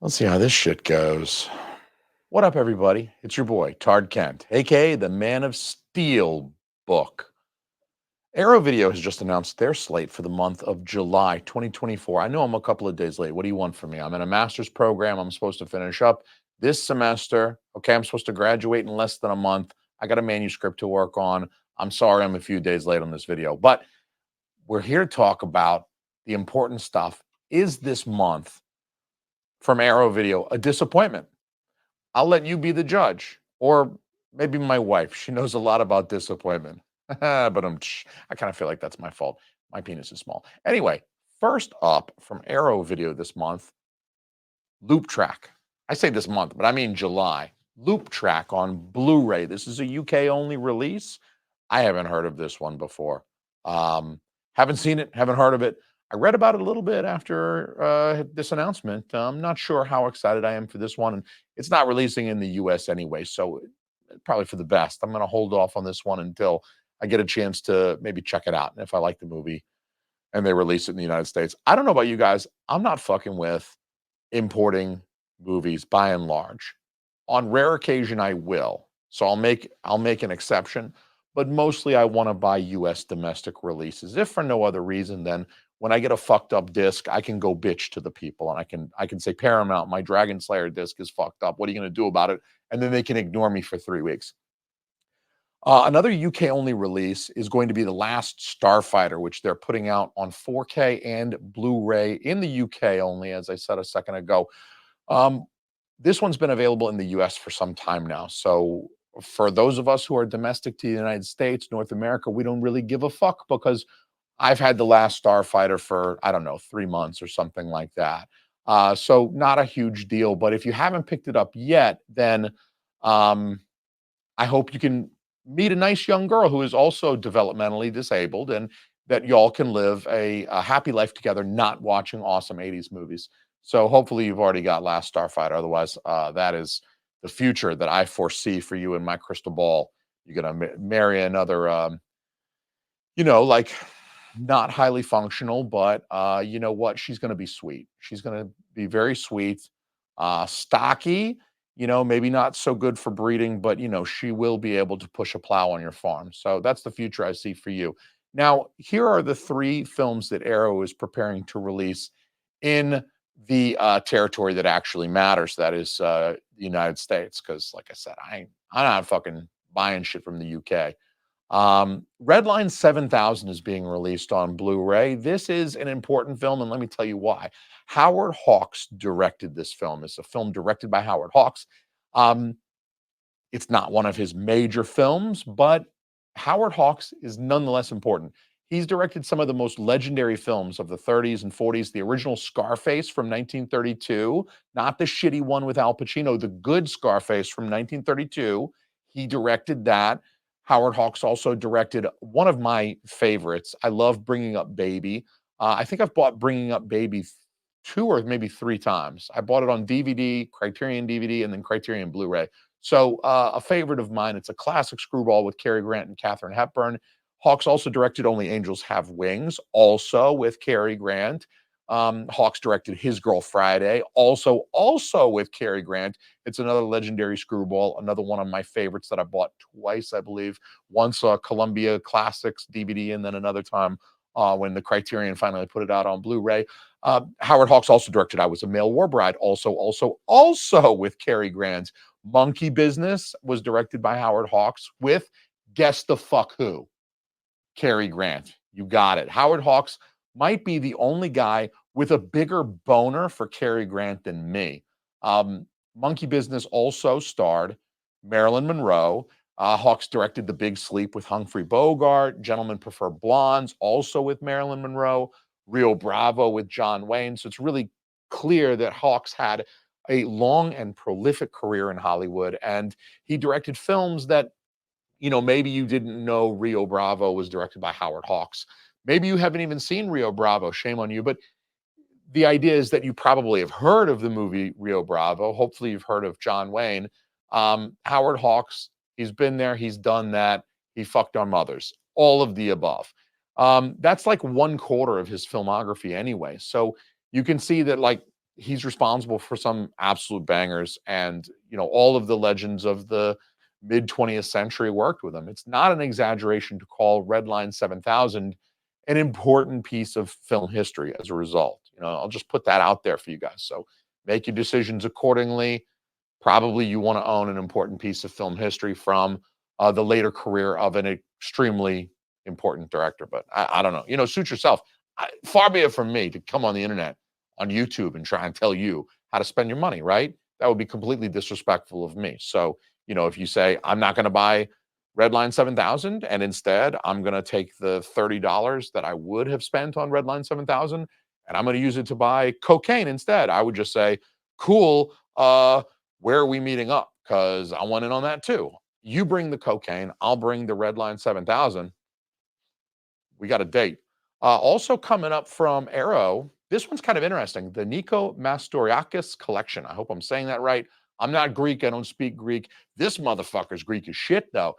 Let's see how this shit goes. What up, everybody? It's your boy, Tard Kent, aka the Man of Steel book. Arrow Video has just announced their slate for the month of July 2024. I know I'm a couple of days late. What do you want from me? I'm in a master's program. I'm supposed to finish up this semester. Okay, I'm supposed to graduate in less than a month. I got a manuscript to work on. I'm sorry I'm a few days late on this video, but we're here to talk about the important stuff. Is this month from Arrow Video a disappointment? I'll let you be the judge, or maybe my wife. She knows a lot about disappointment. But I kind of feel like that's my fault. My penis is small. Anyway, first up from Arrow Video this month, Loop Track. I say this month, but I mean July. Loop Track on Blu-ray. This is a UK only release. I haven't heard of this one before. Haven't seen it, haven't heard of it. I read about it a little bit after this announcement. I'm not sure how excited I am for this one. And it's not releasing in the US anyway, so probably for the best. I'm going to hold off on this one until I get a chance to maybe check it out. And if I like the movie and they release it in the United States, I don't know about you guys. I'm not fucking with importing movies by and large. On rare occasion, I will. So I'll make an exception, but mostly I want to buy US domestic releases. If for no other reason than when I get a fucked up disc, I can go bitch to the people and I can say, Paramount, my Dragon Slayer disc is fucked up. What are you going to do about it? And then they can ignore me for 3 weeks. Another UK only release is going to be The Last Starfighter, which they're putting out on 4K and Blu-ray in the UK only, as I said a second ago. Um, this one's been available in the US for some time now. So for those of us who are domestic to the United States, North America, we don't really give a fuck because I've had The Last Starfighter for, I don't know, 3 months or something like that. So not a huge deal. But if you haven't picked it up yet, then um, I hope you can meet a nice young girl who is also developmentally disabled and that y'all can live a happy life together, not watching awesome 80s movies. So hopefully you've already got Last Starfighter. Otherwise, that is the future that I foresee for you in my crystal ball. You're going to marry another, like not highly functional, but you know what? She's going to be sweet. She's going to be very sweet, stocky, maybe not so good for breeding, but she will be able to push a plow on your farm. So that's the future I see for you. Now, here are the three films that Arrow is preparing to release in the territory that actually matters. That is the United States. Because, like I said, I'm not fucking buying shit from the UK. Redline 7000 is being released on Blu-ray. This is an important film, and let me tell you why. Howard Hawks directed this film. It's a film directed by Howard Hawks. Um, it's not one of his major films, but Howard Hawks is nonetheless important. He's directed some of the most legendary films of the 30s and 40s. The original Scarface from 1932, not the shitty one with Al Pacino, the good Scarface from 1932. He directed that. Howard Hawks also directed one of my favorites. I love Bringing Up Baby. I think I've bought Bringing Up Baby 2 or maybe 3 times. I bought it on DVD, Criterion DVD, and then Criterion Blu-ray. So a favorite of mine. It's a classic screwball with Cary Grant and Katharine Hepburn. Hawks also directed Only Angels Have Wings, also with Cary Grant. Hawks directed His Girl Friday, also with Cary Grant. It's another legendary screwball, another one of my favorites that I bought twice, I believe. Once a Columbia Classics DVD, and then another time when the Criterion finally put it out on Blu-ray. Howard Hawks also directed I Was a Male War Bride, also with Cary Grant. Monkey Business was directed by Howard Hawks with, guess the fuck who? Cary Grant. You got it. Howard Hawks might be the only guy with a bigger boner for Cary Grant than me. Monkey Business also starred Marilyn Monroe. Hawks directed The Big Sleep with Humphrey Bogart. Gentlemen Prefer Blondes, also with Marilyn Monroe. Rio Bravo with John Wayne. So it's really clear that Hawks had a long and prolific career in Hollywood, and he directed films that maybe you didn't know Rio Bravo was directed by Howard Hawks. Maybe you haven't even seen Rio Bravo. Shame on you. But the idea is that you probably have heard of the movie Rio Bravo. Hopefully you've heard of John Wayne. Howard Hawks, he's been there. He's done that. He fucked our mothers. All of the above. That's like 1/4 of his filmography anyway. So you can see that, like, he's responsible for some absolute bangers, and all of the legends of the mid 20th century worked with him. It's not an exaggeration to call Redline 7000 an important piece of film history as a result. I'll just put that out there for you guys. So make your decisions accordingly. Probably you want to own an important piece of film history from the later career of an extremely important director. But I don't know. Suit yourself. Far be it from me to come on the internet, on YouTube, and try and tell you how to spend your money, right? That would be completely disrespectful of me. So, if you say, I'm not going to buy Redline 7000, and instead I'm going to take the $30 that I would have spent on Redline 7000 and I'm going to use it to buy cocaine instead, I would just say, cool. Where are we meeting up? Because I want in on that too. You bring the cocaine, I'll bring the Redline 7000. We got a date. Also coming up from Arrow, this one's kind of interesting. The Nico Mastoriakis collection. I hope I'm saying that right. I'm not Greek. I don't speak Greek. This motherfucker's Greek as shit, though.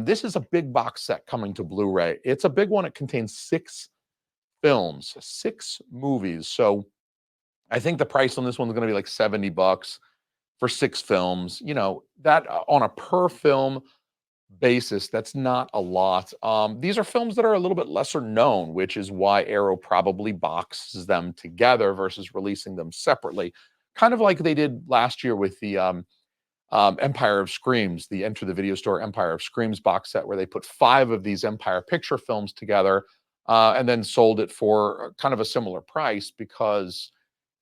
This is a big box set coming to Blu-ray. It's a big one. It contains 6 films, 6 movies. So I think the price on this one's going to be like $70 for 6 films. That on a per film basis, that's not a lot. These are films that are a little bit lesser known, which is why Arrow probably boxes them together versus releasing them separately, kind of like they did last year with the Empire of Screams, the Enter the Video Store Empire of Screams box set, where they put 5 of these Empire Picture films together and then sold it for kind of a similar price because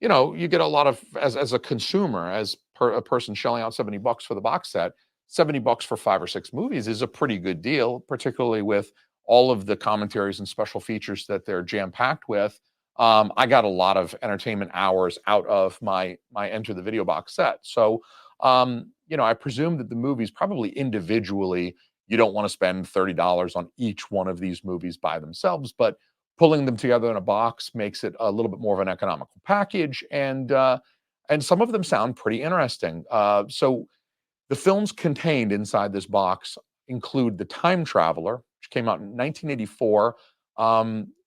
you get a lot of, as a consumer, a person shelling out $70 for the box set. $70 for 5 or 6 movies is a pretty good deal, particularly with all of the commentaries and special features that they're jam packed with. I got a lot of entertainment hours out of my Enter the Video box set. So, I presume that the movies probably individually, you don't want to spend $30 on each one of these movies by themselves, but pulling them together in a box makes it a little bit more of an economical package, and some of them sound pretty interesting. So the films contained inside this box include The Time Traveler, which came out in 1984.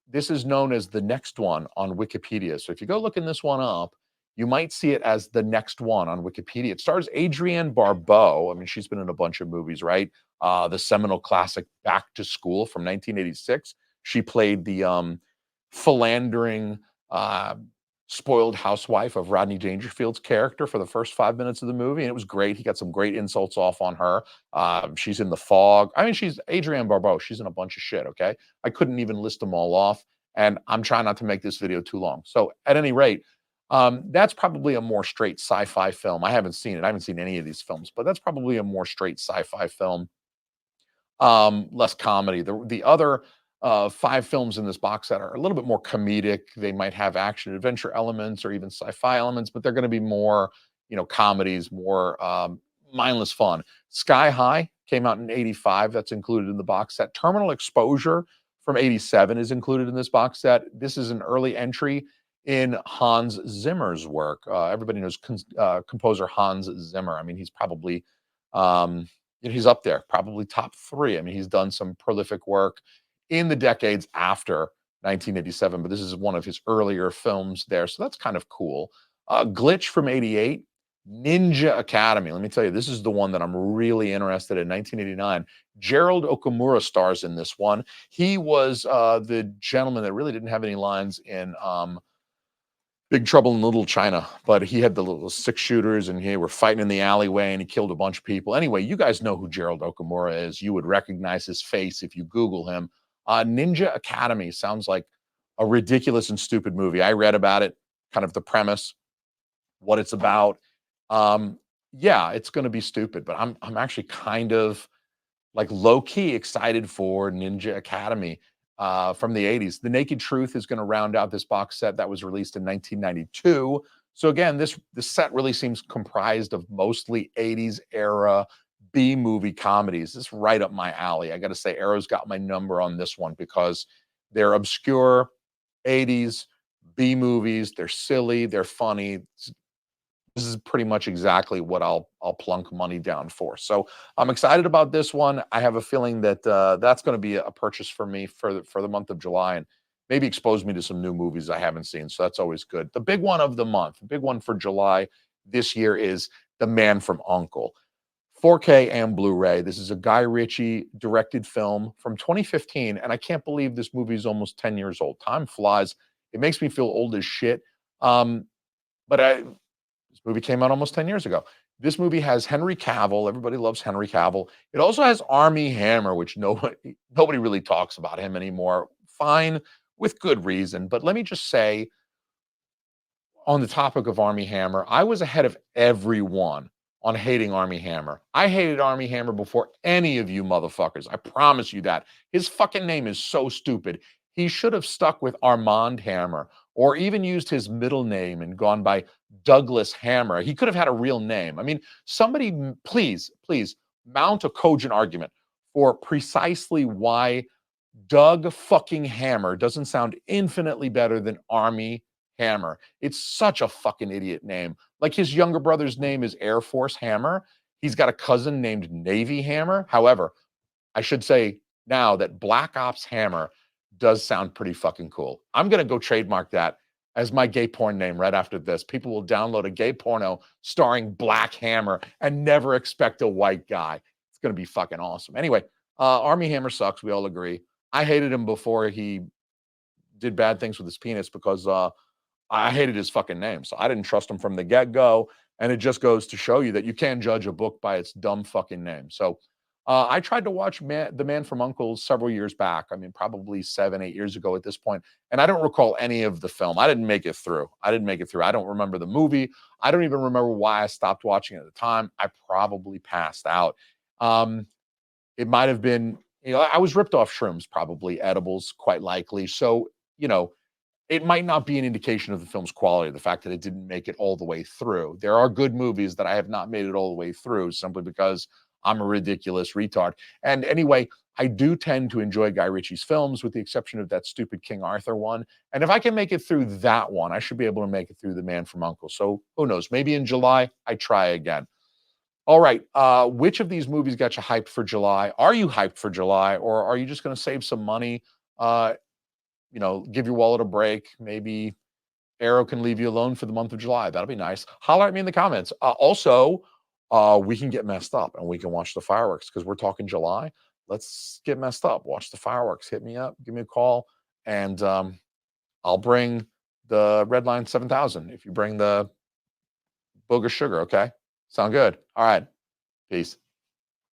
This is known as The Next One on Wikipedia. So if you go looking this one up, you might see it as The Next One on Wikipedia. It stars Adrienne Barbeau. I mean, she's been in a bunch of movies, right? The seminal classic Back to School from 1986. She played the philandering, spoiled housewife of Rodney Dangerfield's character for the first 5 minutes of the movie, and it was great. He got some great insults off on her. She's in The Fog. I mean, she's Adrienne Barbeau. She's in a bunch of shit, okay? I couldn't even list them all off, and I'm trying not to make this video too long. So at any rate, that's probably a more straight sci-fi film. I haven't seen it. I haven't seen any of these films, but that's probably a more straight sci-fi film, less comedy. The other 5 films in this box set are a little bit more comedic. They might have action adventure elements or even sci-fi elements, but they're going to be more, comedies, more mindless fun. Sky High came out in 85. That's included in the box set. Terminal Exposure from 87 is included in this box set. This is an early entry in Hans Zimmer's work. Everybody knows composer Hans Zimmer. I mean, he's probably he's up there, probably top 3. I mean, he's done some prolific work in the decades after 1987, but this is one of his earlier films there, so that's kind of cool. Glitch from 88, Ninja Academy. Let me tell you, this is the one that I'm really interested in. 1989. Gerald Okamura stars in this one. He was the gentleman that really didn't have any lines in Big Trouble in Little China, but he had the little 6 shooters and he were fighting in the alleyway and he killed a bunch of people. Anyway, you guys know who Gerald Okamura is. You would recognize his face if you Google him. Ninja Academy sounds like a ridiculous and stupid movie. I read about it, kind of the premise, what it's about. Yeah, it's going to be stupid, but I'm actually kind of like low key excited for Ninja Academy from the 80s. The Naked Truth is going to round out this box set that was released in 1992. So again, this set really seems comprised of mostly 80s era B movie comedies. It's right up my alley. I got to say, Arrow's got my number on this one because they're obscure 80s B movies. They're silly. They're funny. This is pretty much exactly what I'll plunk money down for. So I'm excited about this one. I have a feeling that that's going to be a purchase for me for the month of July. And maybe expose me to some new movies I haven't seen. So that's always good. The big one of the month, the big one for July this year is The Man from Uncle. 4K and Blu-ray. This is a Guy Ritchie directed film from 2015, and I can't believe this movie is almost 10 years old. Time flies. It makes me feel old as shit. Um, but this movie came out almost 10 years ago. This movie has Henry Cavill. Everybody loves Henry Cavill. It also has Armie Hammer, which nobody really talks about him anymore. Fine, with good reason. But let me just say, on the topic of Armie Hammer, I was ahead of everyone on hating Armie Hammer. I hated Armie Hammer before any of you motherfuckers. I promise you that. His fucking name is so stupid. He should have stuck with Armand Hammer or even used his middle name and gone by Douglas Hammer. He could have had a real name. I mean, somebody please, please mount a cogent argument for precisely why Doug fucking Hammer doesn't sound infinitely better than Army Hammer. It's such a fucking idiot name. Like his younger brother's name is Air Force Hammer. He's got a cousin named Navy Hammer. However, I should say now that Black Ops Hammer does sound pretty fucking cool. I'm going to go trademark that as my gay porn name right after this. People will download a gay porno starring Black Hammer and never expect a white guy. It's going to be fucking awesome. Anyway, Army Hammer sucks. We all agree. I hated him before he did bad things with his penis because I hated his fucking name. So I didn't trust him from the get go. And it just goes to show you that you can't judge a book by its dumb fucking name. So I tried to watch The Man from Uncle several years back. I mean, probably 7, 8 years ago at this point. And I don't recall any of the film. I didn't make it through. I didn't make it through. I don't remember the movie. I don't even remember why I stopped watching it at the time. I probably passed out. It might have been, I was ripped off shrooms, probably edibles, quite likely. So, it might not be an indication of the film's quality, the fact that it didn't make it all the way through. There are good movies that I have not made it all the way through simply because I'm a ridiculous retard. And anyway, I do tend to enjoy Guy Ritchie's films with the exception of that stupid King Arthur one. And if I can make it through that one, I should be able to make it through The Man from Uncle. So who knows? Maybe in July, I try again. All right. Which of these movies got you hyped for July? Are you hyped for July, or are you just going to save some money? Give your wallet a break. Maybe Arrow can leave you alone for the month of July. That'll be nice. Holler at me in the comments. Also, we can get messed up and we can watch the fireworks because we're talking July. Let's get messed up. Watch the fireworks. Hit me up. Give me a call, and I'll bring the Redline 7000 if you bring the Booger Sugar. Okay, sound good? All right. Peace.